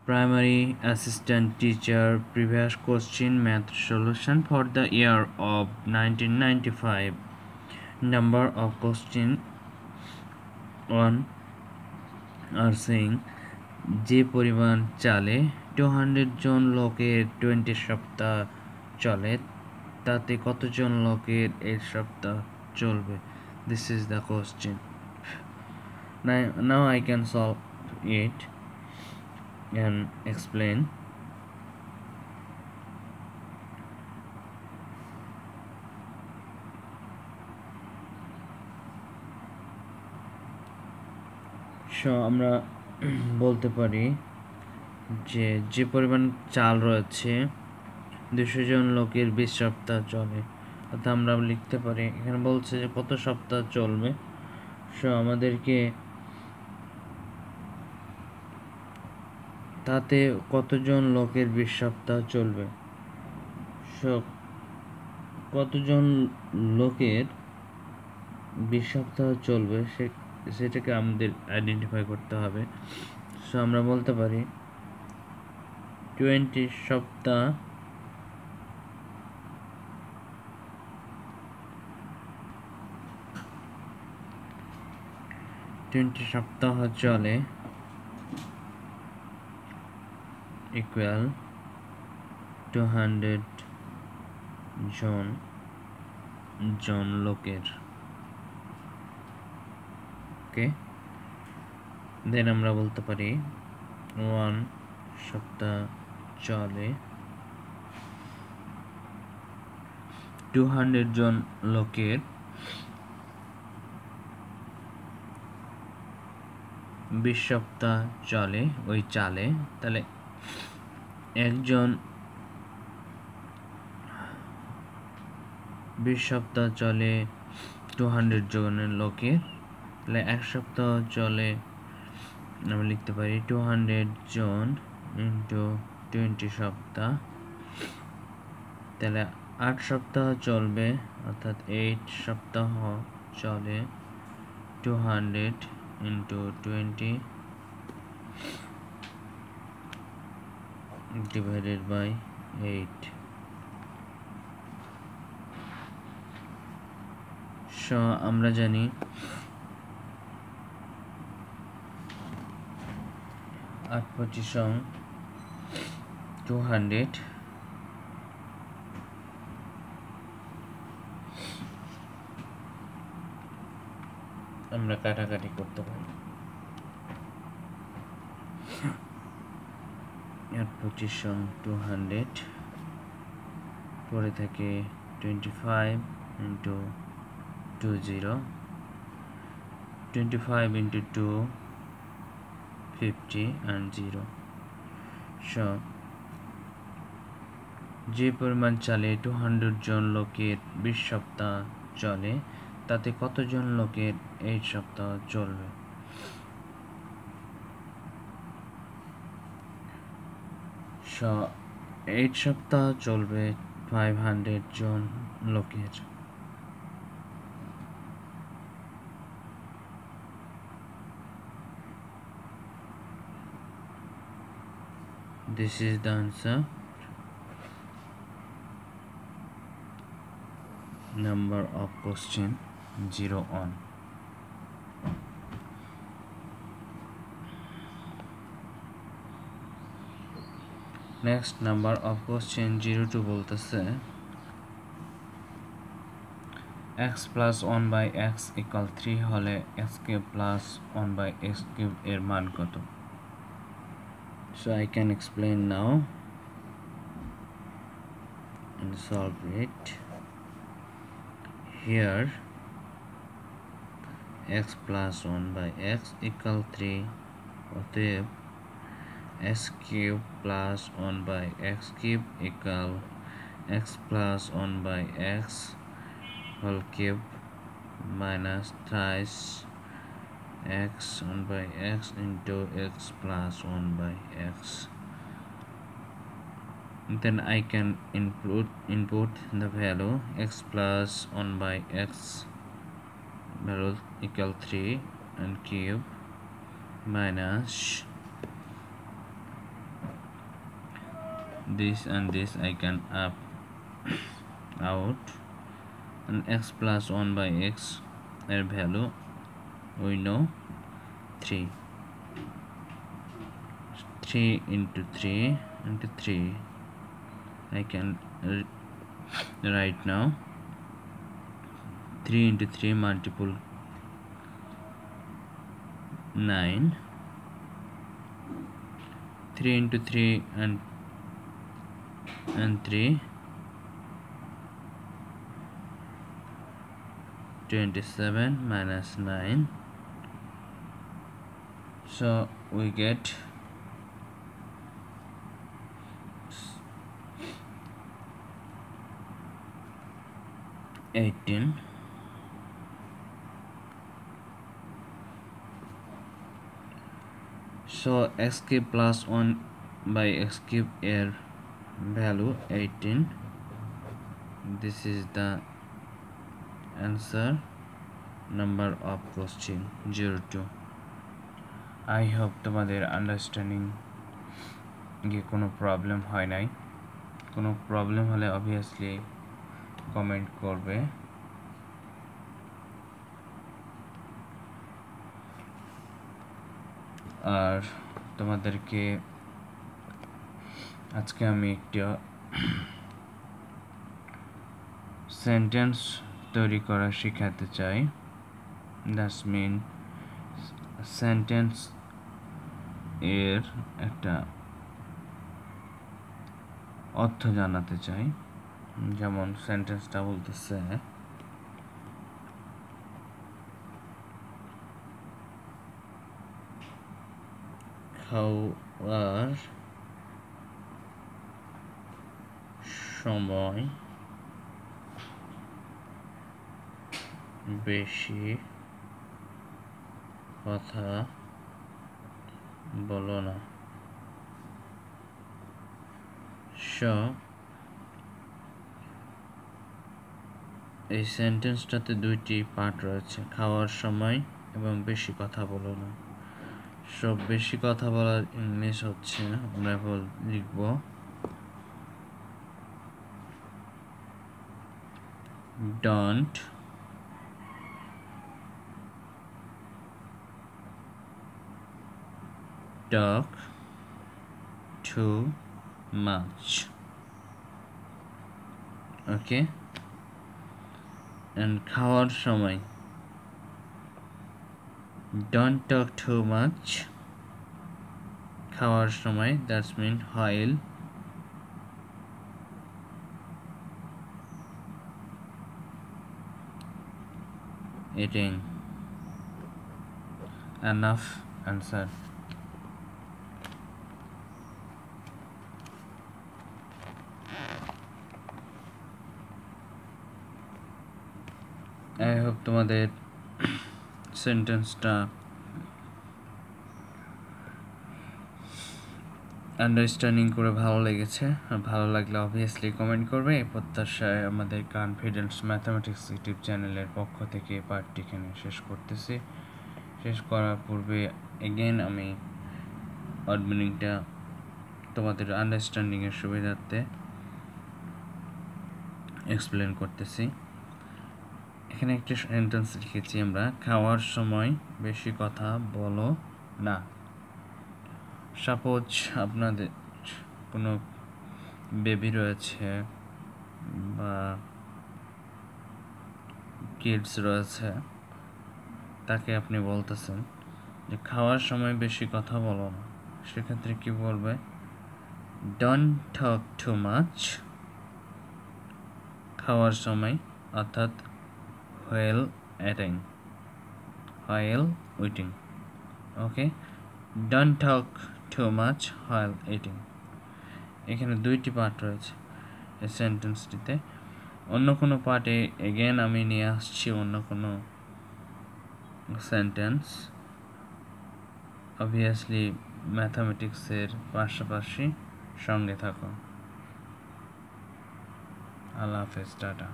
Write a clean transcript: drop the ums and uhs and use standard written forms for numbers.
primary assistant teacher. Previous question math solution for the year of 1995. Number of question on are saying যে পরিমাণ চালে 200 জন লোকের 20 সপ্তাহ চলে তাতে কতজন লোকের 8 সপ্তাহ চলবে. This is the question. Now I can solve it and explain. So আমরা বলতে পারি যে পরিমাণ চাল রয়েছে 200 জন লোকের 20 সপ্তাহ চলে, অর্থাৎ আমরা লিখতে পারি এখানে বলছে যে কত সপ্তাহ চলবে. সো আমাদেরকে তাতে কতজন লোকের 20 সপ্তাহ চলবে, সো কতজন লোকের 20 সপ্তাহ চলবে সেটাকে আমাদের আইডেন্টিফাই করতে হবে. সো আমরা বলতে পারি 20 সপ্তাহ চলে equal 200 জন লোকের. ওকে, দেন আমরা বলতে পারি 1 সপ্তাহ চলে 200 জন লোকের 20 সপ্তাহ চলে ওই চালে, তাহলে একজন 20 সপ্তাহ চলে 200 জনের লোকের, তাহলে 1 সপ্তাহ চলে আমরা লিখতে পারি 200 জন ইন্টু 20 সপ্তাহ, তাহলে 8 সপ্তাহ চলবে, অর্থাৎ 8 সপ্তাহ চলে 200 ইন্টু 20 divided by 8. So আমরা জানি 8 পঁচিশং 200, আমরা কাটাকাটি করতে পারি 8 পঁচিশং 200, পরে থেকে 25 ইন্টু 20, 25 into 2 50 and 0. So যে পরিমাণ চালে 200 জন লোকের 20 সপ্তাহ চলে তাতে কতজন লোকের 8 সপ্তাহ চলবে. So 8 সপ্তাহ চলবে 500 জন লোকের. This is the answer. Number of question 0 on. Next number of question 0 to বলতেছে x plus 1 by x equal 3 হলে x cube plus 1 by x cube এর মান কত. So I can explain now and solve it. Here x plus 1 by x equal 3, অতএব x cube plus 1 by x cube equal x plus 1 by x whole cube minus thrice x 1 by x into x plus 1 by x. Then I can input the value x plus 1 by x value equal 3 and cube minus this and this I can up out, and x plus 1 by x এর value we know 3 into 3 into 3 I can write now 3 into 3 multiple 9, 3 into 3 and 3 27 minus 9, so we get 18. So x cube plus 1 by x cube air value 18. This is the answer number of question 02. I hope তোমাদের understanding গিয়ে কোনো problem হয় নাই। কোনো problem হলে obviously comment করবে। আর তোমাদেরকে আজকে আমি একটা সেন্টেন্স তৈরি করা শেখাতে চাই। দ্যাটস মিন সেন্টেন্স এর একটা অর্থ জানাতে চাই। যেমন সেন্টেন্সটা বলতেছে খাওয়ার সময় বেশি কথা বলো না। সো এই সেন্টেন্সটাতে দুইটি পার্ট রয়েছে, খাওয়ার সময় এবং বেশি কথা বলো না। সো বেশি কথা বলার ইংলিশ হচ্ছে আমরা লিখব don't talk too much. Okay, and খাওয়ার সময় don't talk too much. খাওয়ার সময় that's mean while eating. Enough answer. I hope তোমাদের সেন্টেন্সটা আন্ডারস্ট্যান্ডিং করে ভালো লেগেছে। আর ভালো লাগলে অবভিয়াসলি কমেন্ট করবে। এই প্রত্যাশায় আমাদের কনফিডেন্স ম্যাথামেটিক্স ইউটিউব চ্যানেলের পক্ষ থেকে এই পার্টটি এখানে শেষ করতেছি। শেষ করার পূর্বে এগেন আমি ওয়ার্ড মিনিংটা তোমাদের আন্ডারস্ট্যান্ডিংয়ের সুবিধার্থে এক্সপ্লেন করতেছি। এখানে একটি সেন্টেন্স লিখেছি আমরা, খাওয়ার সময় বেশি কথা বলো না। সাপোজ আপনাদের কোনো বেবি রয়েছে বা কিডস রয়েছে, তাকে আপনি বলতেছেন যে খাওয়ার সময় বেশি কথা বলো না। সেক্ষেত্রে কি বলবে? Don't talk too much. খাওয়ার সময় অর্থাৎ while eating, while eating. Okay, don't talk too much while eating. এখানে দুইটি পার্ট রয়েছে এই সেন্টেন্সটিতে। অন্য কোনো পার্টে এগেন আমি নিয়ে আসছি অন্য কোনো সেন্টেন্স। অবভিয়াসলি ম্যাথামেটিক্সের পাশাপাশি সঙ্গে থাকো। আল্লাহ হাফেজ, টাটা।